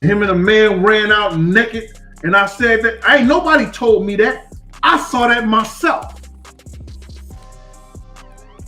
Him and a man ran out naked, and I said that ain't nobody told me that. I saw that myself.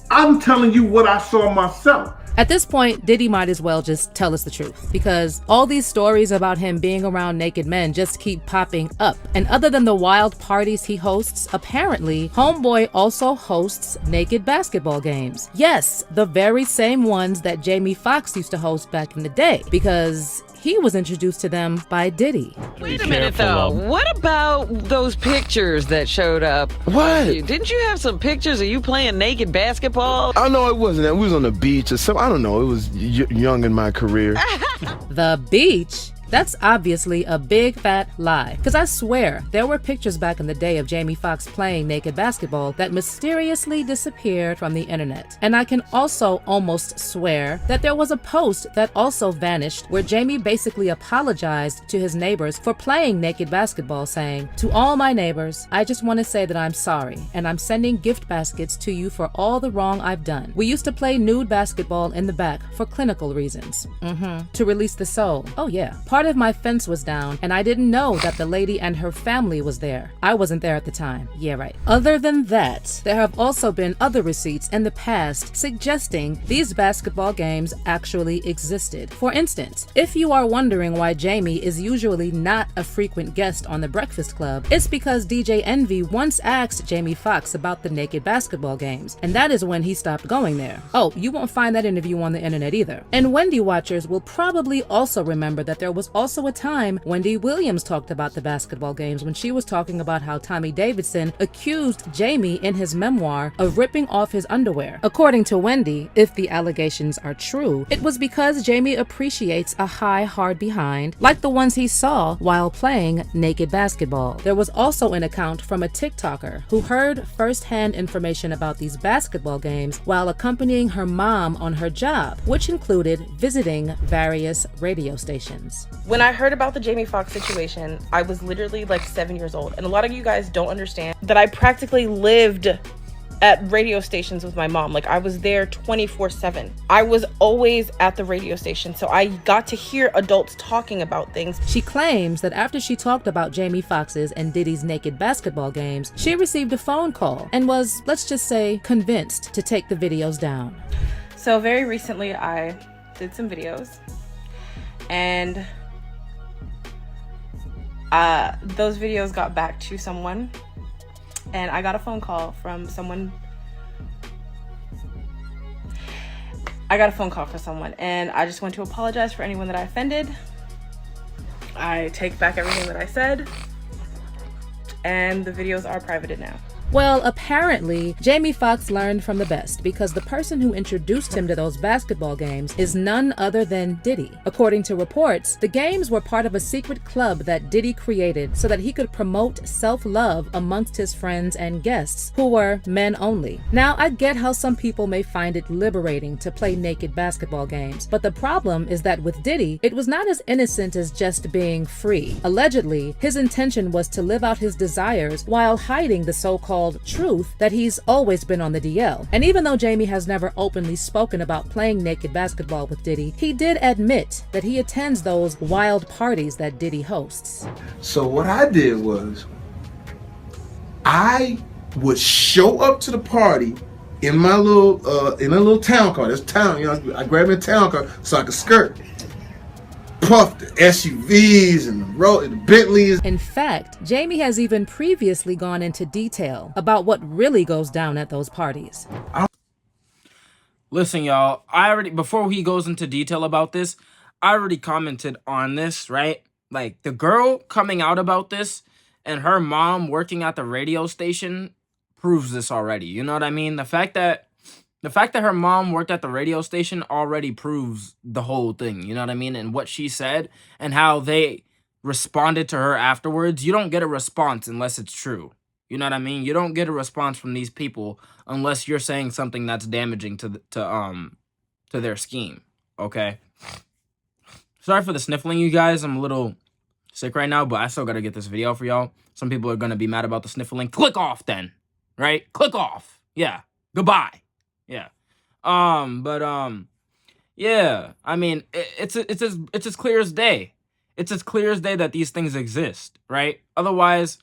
I'm telling you what I saw myself. At this point, Diddy might as well just tell us the truth, because all these stories about him being around naked men just keep popping up. And other than the wild parties he hosts, apparently, Homeboy also hosts naked basketball games. Yes, the very same ones that Jamie Foxx used to host back in the day, because he was introduced to them by Diddy. Wait a minute, though. What about those pictures that showed up? What? Didn't you have some pictures of you playing naked basketball? I know it wasn't that. We was on the beach or something. I don't know. It was young in my career. The beach? That's obviously a big fat lie, because I swear there were pictures back in the day of Jamie Foxx playing naked basketball that mysteriously disappeared from the internet. And I can also almost swear that there was a post that also vanished where Jamie basically apologized to his neighbors for playing naked basketball, saying, "To all my neighbors, I just want to say that I'm sorry, and I'm sending gift baskets to you for all the wrong I've done. We used to play nude basketball in the back for clinical reasons. To release the soul. Oh yeah. Part of my fence was down, and I didn't know that the lady and her family was there. I wasn't there at the time. Yeah, right." Other than that, there have also been other receipts in the past suggesting these basketball games actually existed. For instance, if you are wondering why Jamie is usually not a frequent guest on The Breakfast Club, it's because DJ Envy once asked Jamie Foxx about the naked basketball games, and that is when he stopped going there. Oh, you won't find that interview on the internet either. And Wendy watchers will probably also remember that there was also a time Wendy Williams talked about the basketball games when she was talking about how Tommy Davidson accused Jamie in his memoir of ripping off his underwear. According to Wendy, if the allegations are true, it was because Jamie appreciates a high hard behind, like the ones he saw while playing naked basketball. There was also an account from a TikToker who heard first-hand information about these basketball games while accompanying her mom on her job, which included visiting various radio stations. When I heard about the Jamie Foxx situation, I was literally like 7 years old. And a lot of you guys don't understand that I practically lived at radio stations with my mom. Like, I was there 24/7. I was always at the radio station, so I got to hear adults talking about things. She claims that after she talked about Jamie Foxx's and Diddy's naked basketball games, she received a phone call and was, let's just say, convinced to take the videos down. So very recently, I did some videos, and those videos got back to someone, and I got a phone call from someone. And I just want to apologize for anyone that I offended. I take back everything that I said, and the videos are privated now. Well, apparently, Jamie Foxx learned from the best, because the person who introduced him to those basketball games is none other than Diddy. According to reports, the games were part of a secret club that Diddy created so that he could promote self-love amongst his friends and guests, who were men only. Now, I get how some people may find it liberating to play naked basketball games, but the problem is that with Diddy, it was not as innocent as just being free. Allegedly, his intention was to live out his desires while hiding the so-called truth that he's always been on the DL. And even though Jamie has never openly spoken about playing naked basketball with Diddy, he did admit that he attends those wild parties that Diddy hosts. So what I did was, I would show up to the party in my little town car. This town, I grabbed me a town car so I could skirt. Puff the SUVs and the Bentleys. In fact, Jamie has even previously gone into detail about what really goes down at those parties. Listen, y'all, before he goes into detail about this, I already commented on this, right? Like, the girl coming out about this and her mom working at the radio station proves this already. You know what I mean? The fact that her mom worked at the radio station already proves the whole thing, you know what I mean? And what she said and how they responded to her afterwards. You don't get a response unless it's true. You know what I mean? You don't get a response from these people unless you're saying something that's damaging to their scheme, okay? Sorry for the sniffling, you guys. I'm a little sick right now, but I still got to get this video for y'all. Some people are going to be mad about the sniffling. Click off then, right? Click off. Yeah. Goodbye. Yeah. Yeah. I mean, it's as clear as day. It's as clear as day that these things exist, right? Otherwise,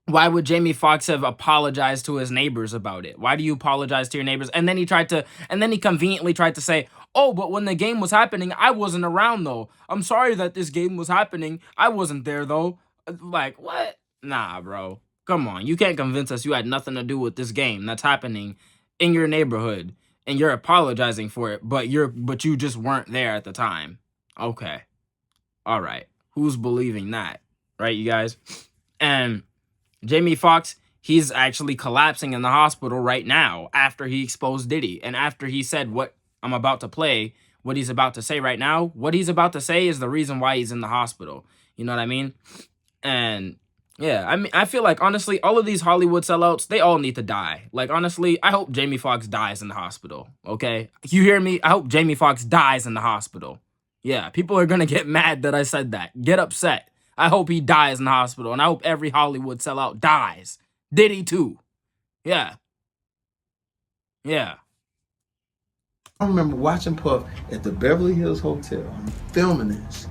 why would Jamie Foxx have apologized to his neighbors about it? Why do you apologize to your neighbors? And then he conveniently tried to say, oh, but when the game was happening, I wasn't around though. I'm sorry that this game was happening. I wasn't there though. Like, what? Nah, bro. Come on. You can't convince us you had nothing to do with this game that's happening in your neighborhood and you're apologizing for it, but you just weren't there at the time. Okay. All right. Who's believing that? Right, you guys? And Jamie Foxx, he's actually collapsing in the hospital right now after he exposed Diddy. And after he said what I'm about to play, what he's about to say right now, what he's about to say is the reason why he's in the hospital. You know what I mean? And yeah, I mean, I feel like, honestly, all of these Hollywood sellouts, they all need to die. Like, honestly, I hope Jamie Foxx dies in the hospital, okay? You hear me? I hope Jamie Foxx dies in the hospital. Yeah, people are gonna get mad that I said that. Get upset. I hope he dies in the hospital, and I hope every Hollywood sellout dies. Diddy too. Yeah. Yeah. I remember watching Puff at the Beverly Hills Hotel. I'm filming this,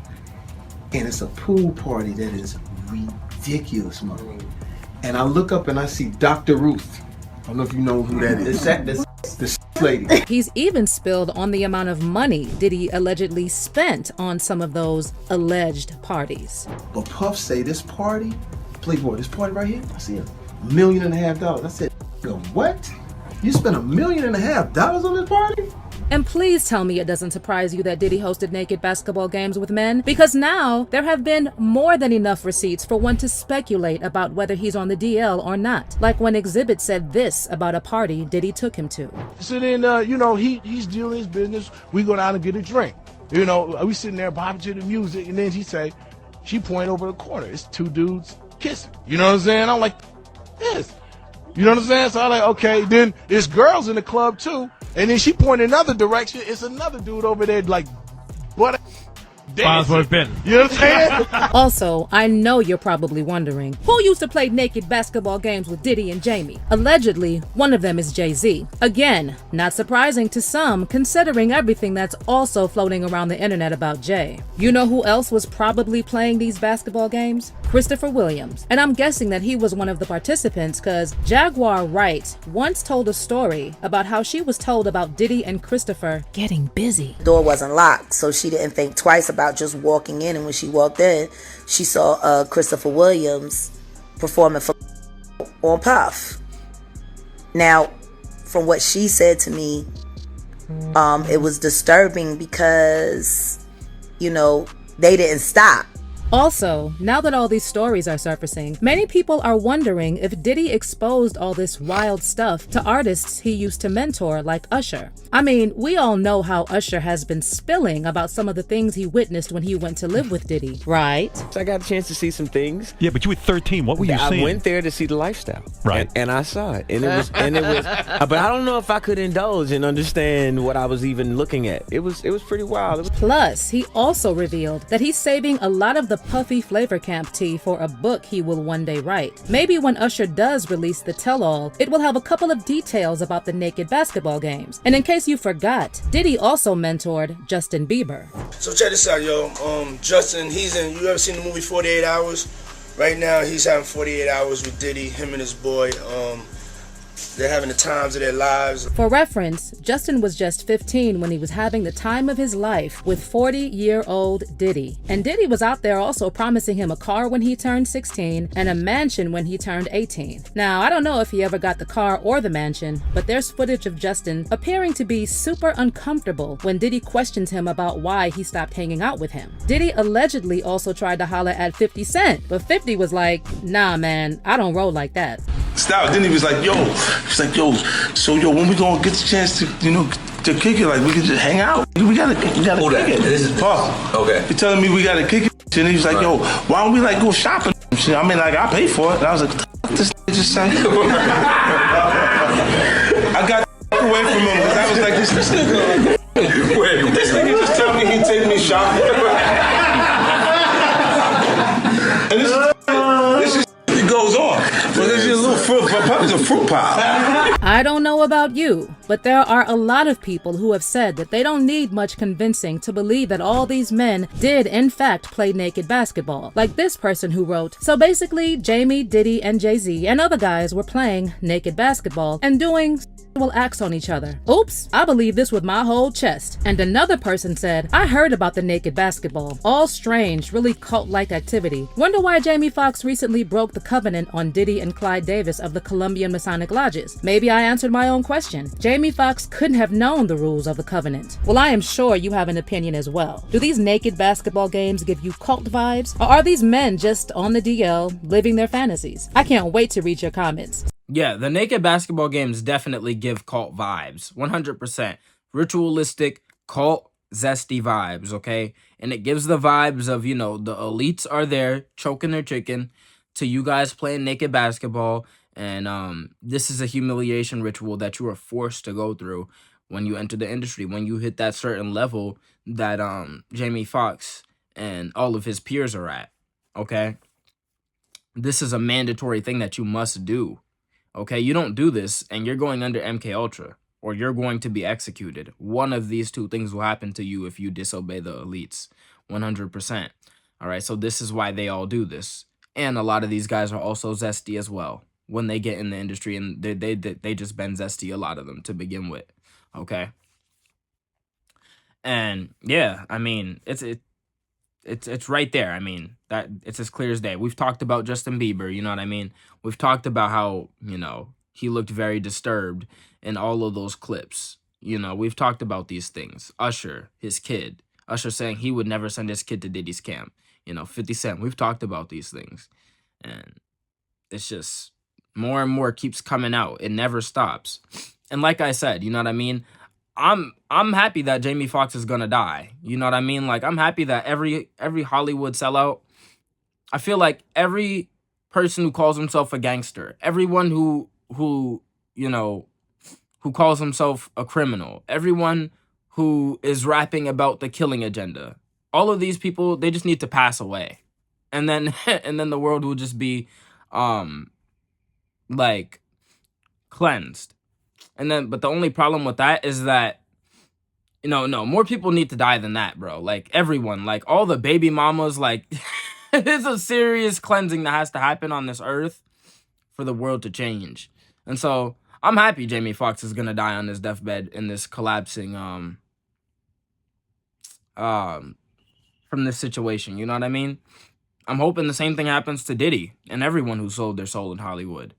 and it's a pool party that is ridiculous, man. And I look up and I see Dr. Ruth. I don't know if you know who that is. The lady. He's even spilled on the amount of money Diddy allegedly spent on some of those alleged parties. But Puff say this party, Playboy, this party right here, I see $1.5 million. I said, what? You spent $1.5 million on this party? And please tell me it doesn't surprise you that Diddy hosted naked basketball games with men, because now there have been more than enough receipts for one to speculate about whether he's on the DL or not. Like when Exhibit said this about a party Diddy took him to. So then, he's doing his business. We go down and get a drink. We sitting there bobbing to the music, and then she point over the corner. It's two dudes kissing. You know what I'm saying? I'm like, this. You know what I'm saying? So I'm like, okay. Then there's girls in the club too. And then she pointed another direction. It's another dude over there, like, butt dancing. You know what I'm saying? Also, I know you're probably wondering, who used to play naked basketball games with Diddy and Jamie? Allegedly, one of them is Jay-Z. Again, not surprising to some, considering everything that's also floating around the internet about Jay. You know who else was probably playing these basketball games? Christopher Williams. And I'm guessing that he was one of the participants because Jaguar Wright once told a story about how she was told about Diddy and Christopher getting busy. The door wasn't locked, so she didn't think twice about just walking in, and when she walked in, she saw Christopher Williams performing on Puff. Now, from what she said to me, it was disturbing because, they didn't stop. Also, now that all these stories are surfacing, many people are wondering if Diddy exposed all this wild stuff to artists he used to mentor like Usher. I mean, we all know how Usher has been spilling about some of the things he witnessed when he went to live with Diddy, right? So I got a chance to see some things. Yeah, but you were 13. What were you seeing? I went there to see the lifestyle. Right. And I saw it. And it was but I don't know if I could indulge and understand what I was even looking at. It was pretty wild. Plus, he also revealed that he's saving a lot of the puffy Flavor Camp tea for a book he will one day write. Maybe when Usher does release the tell-all, it will have a couple of details about the naked basketball games. And in case you forgot, Diddy also mentored Justin Bieber. So check this out, yo. Justin, you ever seen the movie 48 Hours? Right now, he's having 48 hours with Diddy, him and his boy. They're having the times of their lives. For reference, Justin was just 15 when he was having the time of his life with 40-year-old Diddy. And Diddy was out there also promising him a car when he turned 16 and a mansion when he turned 18. Now, I don't know if he ever got the car or the mansion, but there's footage of Justin appearing to be super uncomfortable when Diddy questions him about why he stopped hanging out with him. Diddy allegedly also tried to holler at 50 Cent, but 50 was like, nah, man, I don't roll like that. Stop. Then he was like, so when we gonna get the chance to, to kick it, like we can just hang out. We gotta kick it. This is Puff. Okay. You're telling me we gotta kick it, and he was like, why don't we go shopping? I mean, I pay for it. And I was like, this just say. I got away from him because I was like, this nigga. Wait, this nigga just tell me he'd take me shopping. And this goes on. So this is a little fruit pie. I I don't know about you, but there are a lot of people who have said that they don't need much convincing to believe that all these men did in fact play naked basketball. Like this person who wrote, so basically Jamie, Diddy, and Jay-Z and other guys were playing naked basketball and doing sexual acts on each other. Oops, I believe this with my whole chest. And another person said, I heard about the naked basketball. All strange, really cult-like activity. Wonder why Jamie Foxx recently broke the covenant on Diddy and Clyde Davis of the Colombian Masonic Lodges. Maybe I answered my own question. Jamie Foxx couldn't have known the rules of the covenant. Well, I am sure you have an opinion as well. Do these naked basketball games give you cult vibes? Or are these men just on the DL living their fantasies? I can't wait to read your comments. Yeah, the naked basketball games definitely give cult vibes. 100%. Ritualistic, cult, zesty vibes, okay? And it gives the vibes of, you know, the elites are there choking their chicken to you guys playing naked basketball. And this is a humiliation ritual that you are forced to go through when you enter the industry. When you hit that certain level that Jamie Foxx and all of his peers are at, okay? This is a mandatory thing that you must do. Okay, you don't do this and you're going under MK Ultra or you're going to be executed. One of these two things will happen to you if you disobey the elites. 100%. All right, so this is why they all do this. And a lot of these guys are also zesty as well when they get in the industry, and they just been zesty, a lot of them, to begin with. Okay. And yeah, I mean, it's right there. I mean, that it's as clear as day. We've talked about Justin Bieber, you know what I mean? We've talked about how, you know, he looked very disturbed in all of those clips. You know, we've talked about these things. Usher, his kid. Usher saying he would never send his kid to Diddy's camp. You know, 50 Cent. We've talked about these things. And it's just more and more keeps coming out. It never stops. And like I said, you know what I mean? I'm happy that Jamie Foxx is gonna die. You know what I mean? Like, I'm happy that every Hollywood sellout, I feel like every person who calls himself a gangster, everyone who you know, who calls himself a criminal, everyone who is rapping about the killing agenda, all of these people, they just need to pass away. And then and then the world will just be like cleansed. And then, but the only problem with that is that, you know, no, more people need to die than that, bro. Like, everyone, like, all the baby mamas, like, there's a serious cleansing that has to happen on this earth for the world to change. And so, I'm happy Jamie Foxx is gonna die on his deathbed in this collapsing, from this situation, you know what I mean? I'm hoping the same thing happens to Diddy and everyone who sold their soul in Hollywood.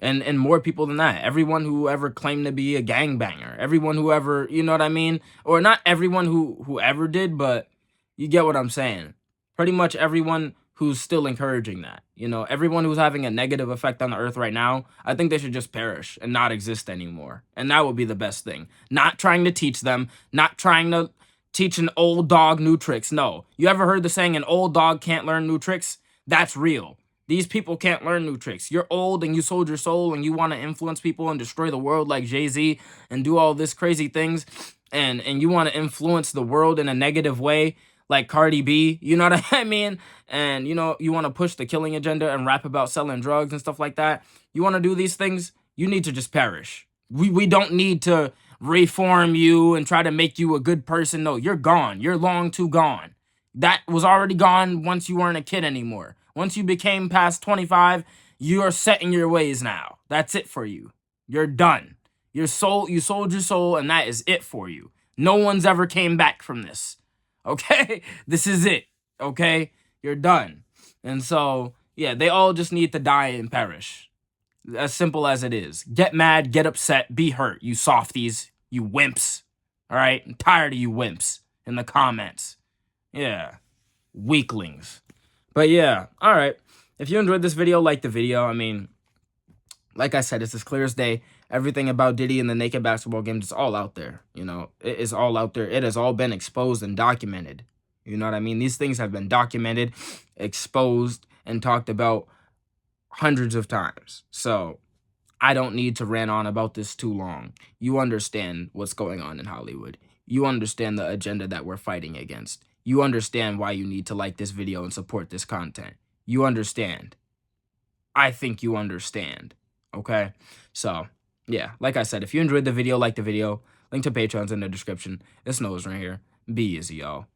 And more people than that. Everyone who ever claimed to be a gangbanger. Everyone who ever, you know what I mean? Or not everyone who ever did, but you get what I'm saying. Pretty much everyone who's still encouraging that. You know, everyone who's having a negative effect on the earth right now, I think they should just perish and not exist anymore. And that would be the best thing. Not trying to teach them, not trying to teach an old dog new tricks. No. You ever heard the saying, an old dog can't learn new tricks? That's real. These people can't learn new tricks. You're old and you sold your soul and you want to influence people and destroy the world like Jay-Z and do all this crazy things, and you want to influence the world in a negative way like Cardi B, you know what I mean? And, you know, you want to push the killing agenda and rap about selling drugs and stuff like that. You want to do these things, you need to just perish. We don't need to reform you and try to make you a good person. No, you're gone. You're long too gone. That was already gone once you weren't a kid anymore. Once you became past 25, you're set in your ways now. That's it for you. You're done. You sold your soul, and that is it for you. No one's ever came back from this. Okay? This is it. Okay? You're done. And so, yeah, they all just need to die and perish. As simple as it is. Get mad, get upset, be hurt, you softies, you wimps. All right? I'm tired of you wimps in the comments. Yeah. Weaklings. But yeah, all right. If you enjoyed this video, like the video. I mean, like I said, it's as clear as day. Everything about Diddy and the naked basketball games is all out there. You know, it is all out there. It has all been exposed and documented. You know what I mean? These things have been documented, exposed, and talked about hundreds of times. So I don't need to rant on about this too long. You understand what's going on in Hollywood. You understand the agenda that we're fighting against. You understand why you need to like this video and support this content. You understand. I think you understand. Okay? So, Yeah, like I said, if you enjoyed the video, like the video. Link to Patreon's in the description. It's Nose right here. Be easy, y'all.